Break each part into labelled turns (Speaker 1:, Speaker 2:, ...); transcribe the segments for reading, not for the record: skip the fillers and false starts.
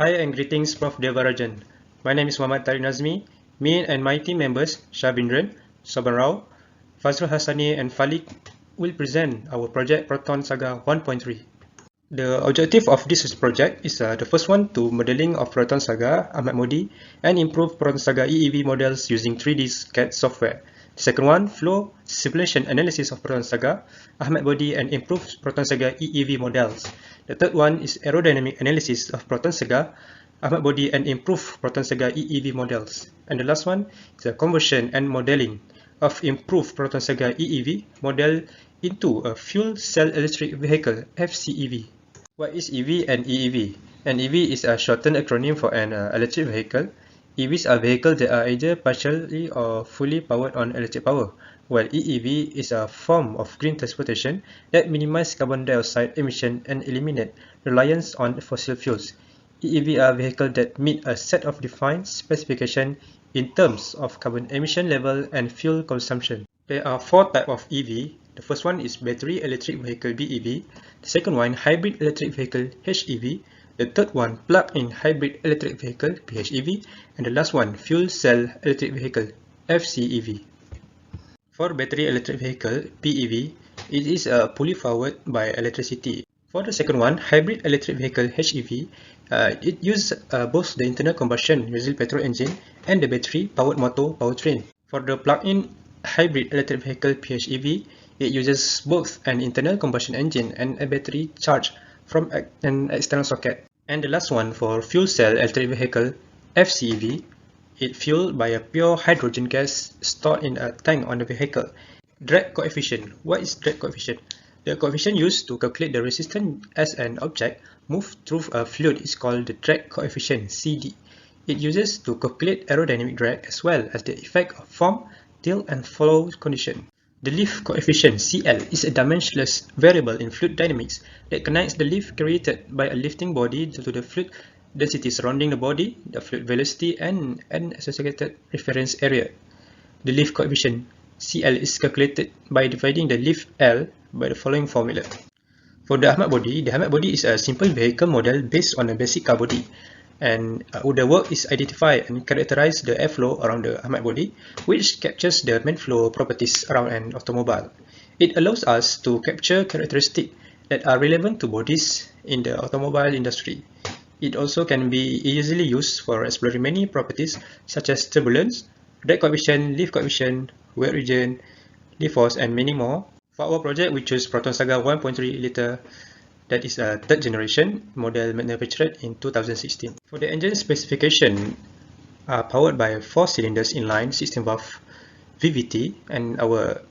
Speaker 1: Hi and greetings Prof. Devarajan. My name is Muhammad Tariq Nazmi. Me and my team members, Shabindran, Soban Rao, Fazrul Hassani and Falik will present our project Proton Saga 1.3. The objective of this project is the first one to modeling of Proton Saga Ahmad Modi and improve Proton Saga EEV models using 3D CAD software. The second one, flow simulation analysis of Proton Saga Ahmad Modi and improve Proton Saga EEV models. The third one is aerodynamic analysis of Proton Saga Ahmad Modi and improve Proton Saga EEV models. And the last one is the conversion and modeling of improved Proton Saga EEV model into a fuel cell electric vehicle FCEV. What is EV and EEV? An EV is a shortened acronym for an electric vehicle. EVs are vehicles that are either partially or fully powered on electric power, while EEV is a form of green transportation that minimizes carbon dioxide emission and eliminate reliance on fossil fuels. EEV are vehicles that meet a set of defined specifications in terms of carbon emission level and fuel consumption. There are four types of EV. The first one is battery electric vehicle BEV. The second one, hybrid electric vehicle HEV. The third one, plug-in hybrid electric vehicle PHEV. And the last one, fuel cell electric vehicle FCEV. For battery electric vehicle BEV, it is fully powered by electricity. For the second one, hybrid electric vehicle HEV, it uses both the internal combustion diesel petrol engine and the battery powered motor powertrain. For the plug-in hybrid electric vehicle PHEV, it uses both an internal combustion engine and a battery charged from an external socket. And the last one, for fuel cell electric vehicle FCEV, it fueled by a pure hydrogen gas stored in a tank on the vehicle. Drag coefficient. What is drag coefficient? The coefficient used to calculate the resistance as an object moves through a fluid is called the drag coefficient CD. It uses to calculate aerodynamic drag as well as the effect of form, tilt and flow condition. The lift coefficient CL is a dimensionless variable in fluid dynamics that connects the lift created by a lifting body to the fluid density surrounding the body, the fluid velocity, and an associated reference area. The lift coefficient CL is calculated by dividing the lift L by the following formula. For the Ahmad body is a simple vehicle model based on a basic car body. And the work is identify and characterize the airflow around the Ahmad body, which captures the main flow properties around an automobile. It allows us to capture characteristics that are relevant to bodies in the automobile industry. It also can be easily used for exploring many properties such as turbulence, drag coefficient, lift coefficient, weight region, lift force, and many more. For our project, we choose Proton Saga 1.3 liter, that is a third generation model manufactured in 2016. For the engine specification, powered by 4 cylinders inline 16 valve VVT, and our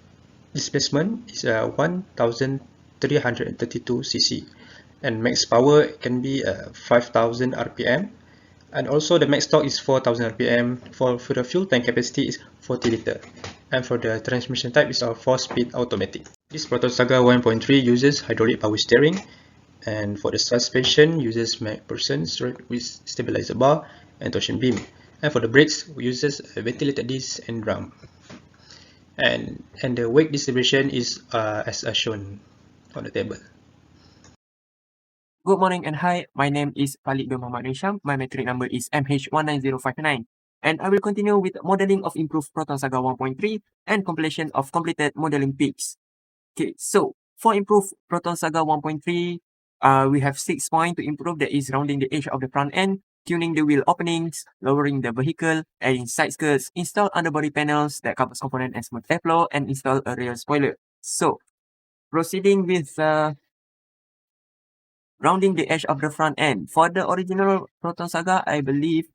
Speaker 1: displacement is 1332 cc, and max power can be 5000 rpm, and also the max torque is 4000 rpm. For the fuel tank capacity is 40 liter, and for the transmission type is a 4-speed automatic. This Proton Saga 1.3 uses hydraulic power steering, and for the suspension uses MacPherson with stabilizer bar and torsion beam, and for the brakes we uses a ventilated disc and drum, and the weight distribution is as shown on the table.
Speaker 2: Good morning and hi, my name is Falik bin Muhammad Risham. My metric number is MH19059, and I will continue with modeling of improved Proton Saga 1.3 and completion of completed modeling peaks. Okay, so for improved Proton Saga 1.3, we have 6 points to improve. That is rounding the edge of the front end, tuning the wheel openings, lowering the vehicle, adding side skirts, install underbody panels that covers component and smooth airflow, and install a rear spoiler. So, proceeding with rounding the edge of the front end. For the original Proton Saga, I believe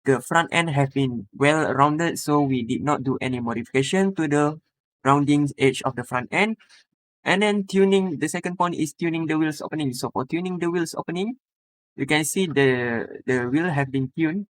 Speaker 2: the front end have been well rounded, so we did not do any modification to the rounding edge of the front end. And then tuning, the second point is tuning the wheels opening. So for tuning the wheels opening, you can see the wheel have been tuned.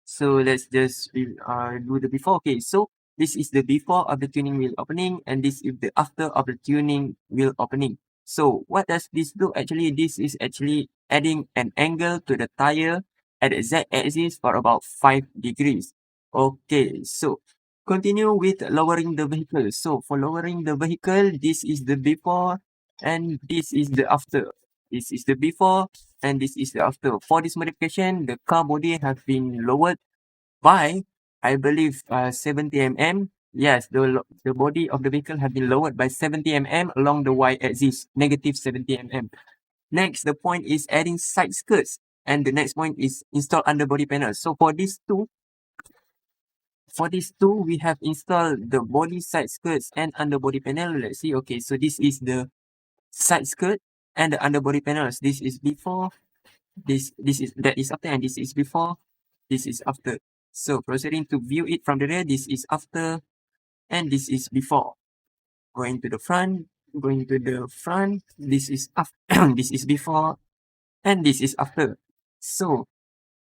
Speaker 2: So let's just do the before. Okay, so this is the before of the tuning wheel opening, and this is the after of the tuning wheel opening. So what does this do? Actually, this is actually adding an angle to the tire at the z-axis for about 5 degrees. Okay, so continue with lowering the vehicle. So for lowering the vehicle, this is the before and this is the after. This is the before and this is the after. For this modification, the car body have been lowered by, I believe, 70 mm. Yes, the body of the vehicle have been lowered by 70 mm along the y-axis, negative 70 mm. Next, the point is adding side skirts, and the next point is install underbody panel. So for these two, we have installed the body side skirts and underbody panel. Let's see. Okay, so this is the side skirt and the underbody panels. This is before, that is after, and this is before, this is after. So proceeding to view it from the rear, this is after and this is before. Going to the front, this is after, this is before and this is after. So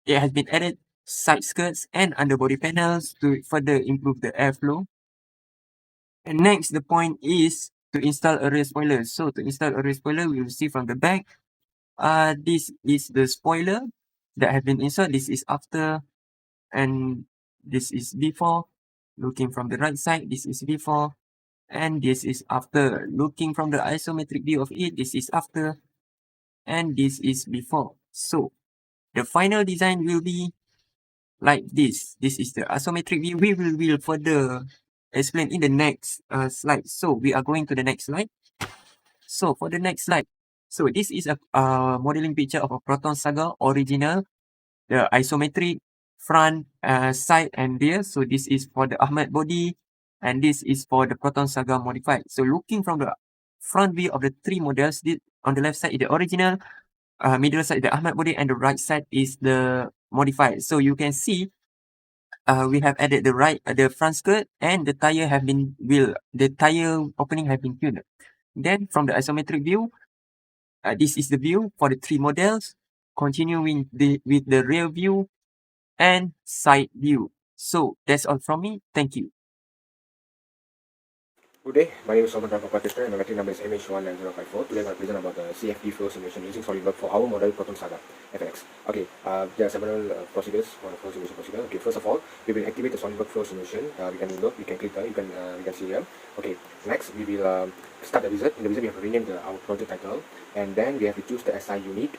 Speaker 2: it has been added side skirts and underbody panels to further improve the airflow. And next, the point is to install a rear spoiler. So to install a rear spoiler, we will see from the back. This is the spoiler that has been installed. This is after and this is before. Looking from the right side, this is before and this is after. Looking from the isometric view of it, this is after and this is before. So the final design will be like this. This is the isometric view. We will further explain in the next slide. So we are going to the next slide. So for the next slide, so this is a modeling picture of a Proton Saga original, the isometric front, side and rear. So this is for the Ahmad body and this is for the Proton Saga modified. So looking from the front view of the three models, this, on the left side is the original, middle side the Ahmad body and the right side is the modified. So you can see we have added the front skirt and the tire have been the tire opening have been tuned. Then from the isometric view, this is the view for the three models. Continuing with the rear view and side view. So that's all from me. Thank you.
Speaker 3: Good day, my name is Soman Rampapatitra and my metric number is MH19054. Today I'm going to present about the CFD flow simulation using SolidWorks for our model Proton Saga FLX. Okay, there are several procedures for the flow simulation procedure. Okay, first of all, we will activate the SolidWorks flow simulation. We can look, we can click there, we can see here. Okay, next we will start the wizard. In the wizard we have to rename our project title and then we have to choose the SI unit.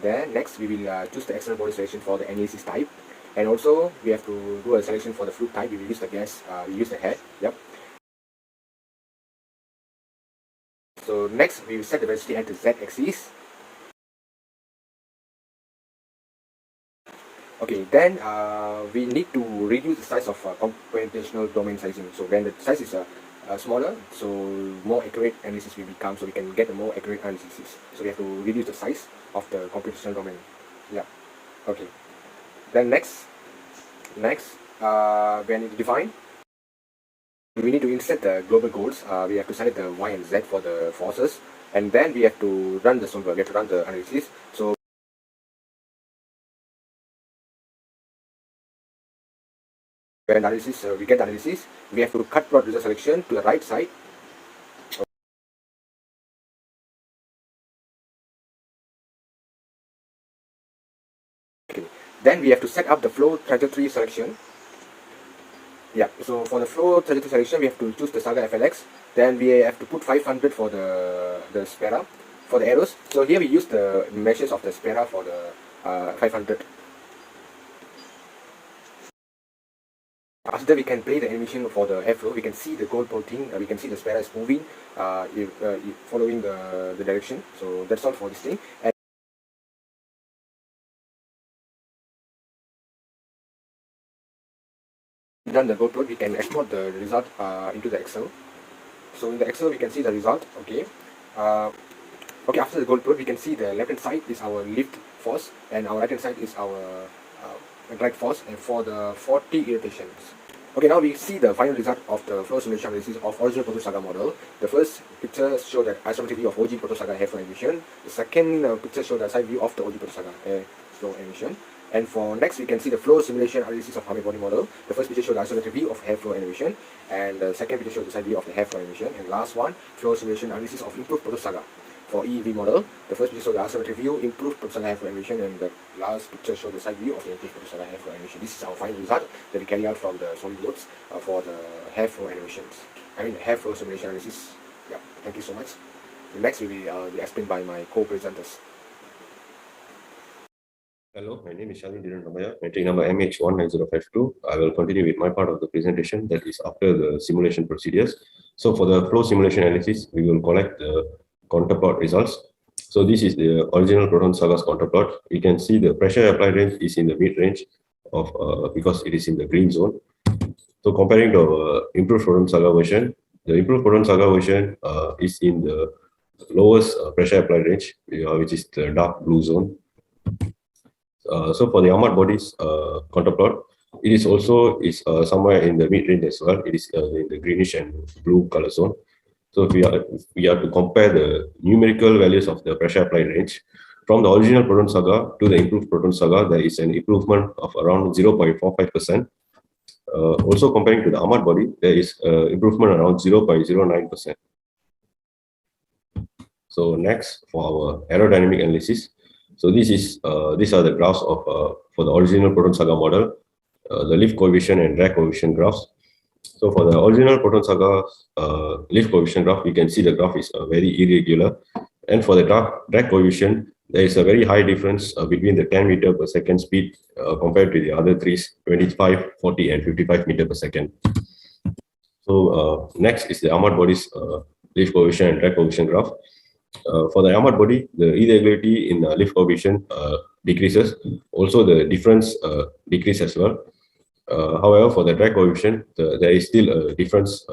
Speaker 3: Then next we will choose the external body selection for the analysis type. And also we have to do a selection for the fluid type. We will use the gas, we use the head. Yep. So next we will set the velocity at the z-axis. Okay, then we need to reduce the size of computational domain sizing. So when the size is smaller, so more accurate analysis will become, so we can get a more accurate analysis. So we have to reduce the size of the computational domain. Yeah. Okay. Then next we need to define. We need to insert the global goals. We have to select the Y and Z for the forces, and then we have to run the solver. We have to run the analysis. So when analysis, we get analysis, we have to cut plot result selection to the right side. Okay. Then we have to set up the flow trajectory selection. Yeah, so for the flow trajectory selection, we have to choose the Saga FLX. Then we have to put 500 for the spera for the arrows. So here we use the measures of the spera for the 500. After that, we can play the animation for the airflow. We can see the gold plotting. We can see the spera is moving, following the direction. So that's all for this thing. And done the gold plot, we can export the result into the Excel. So in the Excel we can see the result. Okay. Okay, after the gold plot, we can see the left hand side is our lift force and our right hand side is our drag force, and for the 40 irritations. Okay, now we see the final result of the flow simulation analysis of original Proton Saga model. The first picture shows the isometric view of OG Proton Saga airflow emission. The second picture shows the side view of the OG Proton Saga airflow emission. And for next, we can see the flow simulation analysis of Ahmad body model. The first picture shows the isometric view of airflow animation, and the second picture shows the side view of the airflow animation. And last one, flow simulation analysis of improved Proton Saga. For EEV model, the first picture shows the isometric view, improved Proton Saga airflow animation, and the last picture shows the side view of the improved Proton Saga airflow animation. This is our final result that we carry out from the SolidWorks for the airflow animations. I mean, airflow simulation analysis. Yeah, thank you so much. next will be explained by my co-presenters.
Speaker 4: Hello, my name is Shalin Ramaya, metric number MH19052. I will continue with my part of the presentation, that is after the simulation procedures. So for the flow simulation analysis, we will collect the counterplot results. So this is the original Proton Saga's counterplot. You can see the pressure applied range is in the mid range of because it is in the green zone. So comparing to improved Proton Saga version, the improved Proton Saga version is in the lowest pressure applied range, which is the dark blue zone. So for the armored bodies counterplot, it is also somewhere in the mid range as well. It is in the greenish and blue color zone. So if we are to compare the numerical values of the pressure applied range from the original Proton Saga to the improved Proton Saga, there is an improvement of around 0.45%. Also comparing to the armored body, there is improvement around 0.09%. So next, for our aerodynamic analysis, so these are the graphs of for the original Proton Saga model, the lift coefficient and drag coefficient graphs. So for the original Proton Saga lift coefficient graph, you can see the graph is very irregular, and for the drag coefficient, there is a very high difference between the 10 meter per second speed compared to the other three, 25, 40, and 55 meter per second. So next is the armored bodies lift coefficient and drag coefficient graph. For the armored body, the irregularity in lift coefficient decreases. Also, the difference decreases as well. However, for the drag coefficient, there is still a difference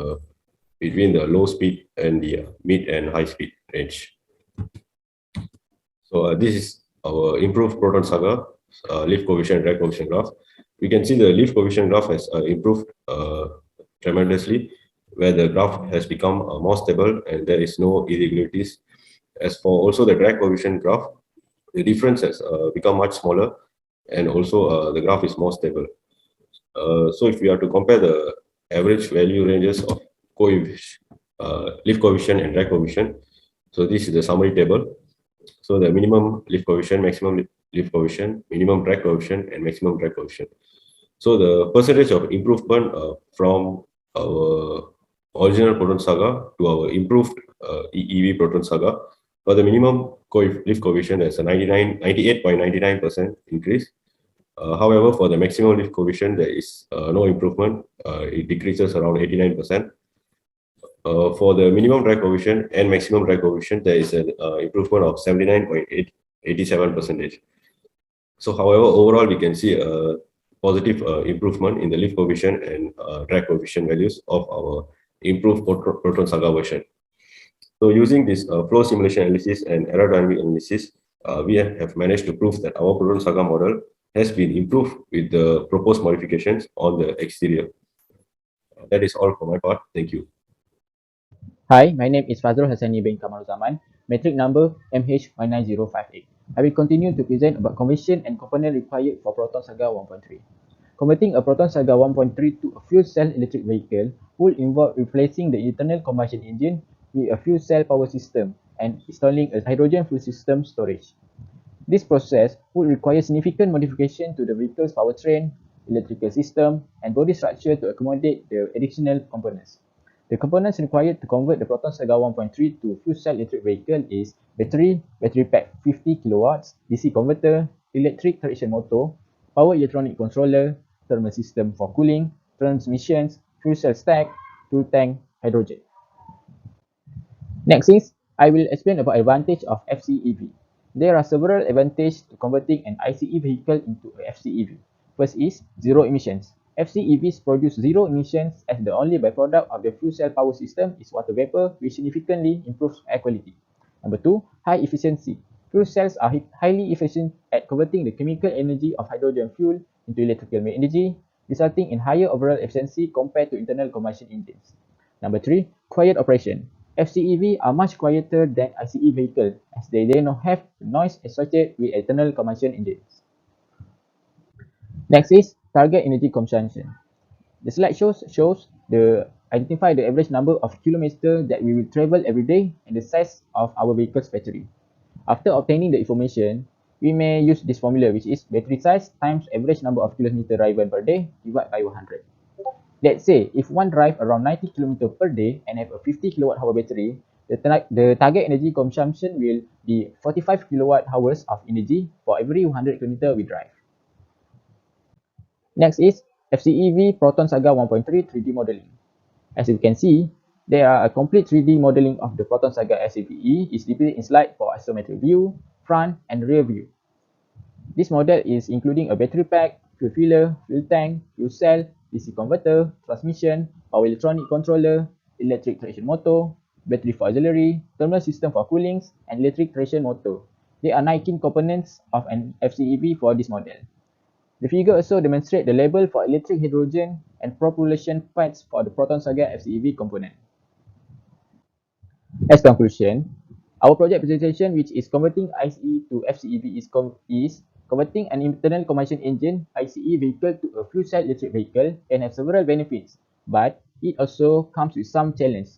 Speaker 4: between the low speed and the mid and high speed range. So this is our improved Proton Saga lift coefficient and drag coefficient graph. We can see the lift coefficient graph has improved tremendously, where the graph has become more stable and there is no irregularities. As for also the drag coefficient graph, the difference has become much smaller, and also the graph is more stable. So if we are to compare the average value ranges of lift coefficient and drag coefficient, so this is the summary table. So the minimum lift coefficient, maximum lift coefficient, minimum drag coefficient, and maximum drag coefficient. So the percentage of improvement from our original Proton Saga to our improved EV Proton Saga, for the minimum lift coefficient, there's a 98.99% increase. However, for the maximum lift coefficient, there is no improvement. It decreases around 89%. For the minimum drag coefficient and maximum drag coefficient, there is an improvement of 79.87%. So, however, overall, we can see a positive improvement in the lift coefficient and drag coefficient values of our improved Proton Saga version. So using this flow simulation analysis and aerodynamic analysis, we have managed to prove that our Proton Saga model has been improved with the proposed modifications on the exterior. That is all for my part. Thank you.
Speaker 5: Hi, my name is Fazrul Hassani bin Kamaruzaman, metric number MH19058. I will continue to present about conversion and component required for Proton Saga 1.3. Converting a Proton Saga 1.3 to a fuel cell electric vehicle will involve replacing the internal combustion engine with a fuel cell power system and installing a hydrogen fuel system storage. This process would require significant modification to the vehicle's powertrain, electrical system, and body structure to accommodate the additional components. The components required to convert the Proton Saga 1.3 to fuel cell electric vehicle is battery pack 50 kilowatts, DC converter, electric traction motor, power electronic controller, thermal system for cooling, transmissions, fuel cell stack, fuel tank, hydrogen. Next is, I will explain about advantage of FCEV. There are several advantages to converting an ICE vehicle into a FCEV. First is zero emissions. FCEVs produce zero emissions as the only byproduct of the fuel cell power system is water vapor, which significantly improves air quality. Number two, high efficiency. Fuel cells are highly efficient at converting the chemical energy of hydrogen fuel into electrical energy, resulting in higher overall efficiency compared to internal combustion engines. Number three, quiet operation. FCEV are much quieter than ICE vehicles as they do not have noise associated with internal combustion engines. Next is target energy consumption. The slide shows identify the average number of kilometers that we will travel every day and the size of our vehicle's battery. After obtaining the information, we may use this formula, which is battery size times average number of kilometers driven per day divided by 100. Let's say if one drive around 90 km per day and have a 50 kWh battery, The target energy consumption will be 45 kilowatt hours of energy for every 100 km we drive. Next is FCEV Proton Saga 1.3 3D modeling. As you can see, there are a complete 3D modeling of the Proton Saga SAVE is displayed in slide for isometric view, front and rear view. This model is including a battery pack, fuel filler, fuel tank, fuel cell, DC converter, transmission, power electronic controller, electric traction motor, battery for auxiliary, thermal system for coolings, and electric traction motor. There are 19 components of an FCEV for this model. The figure also demonstrates the label for electric hydrogen and propulsion pads for the Proton Saga FCEV component. As conclusion, our project presentation, which is converting ICE to FCEV, is converting an internal combustion engine ICE vehicle to a fuel cell electric vehicle can have several benefits, but it also comes with some challenge.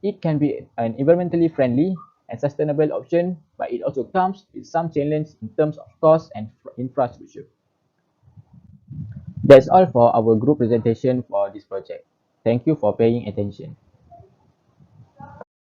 Speaker 5: It can be an environmentally friendly and sustainable option, but it also comes with some challenge in terms of cost and infrastructure. That's all for our group presentation for this project. Thank you for paying attention.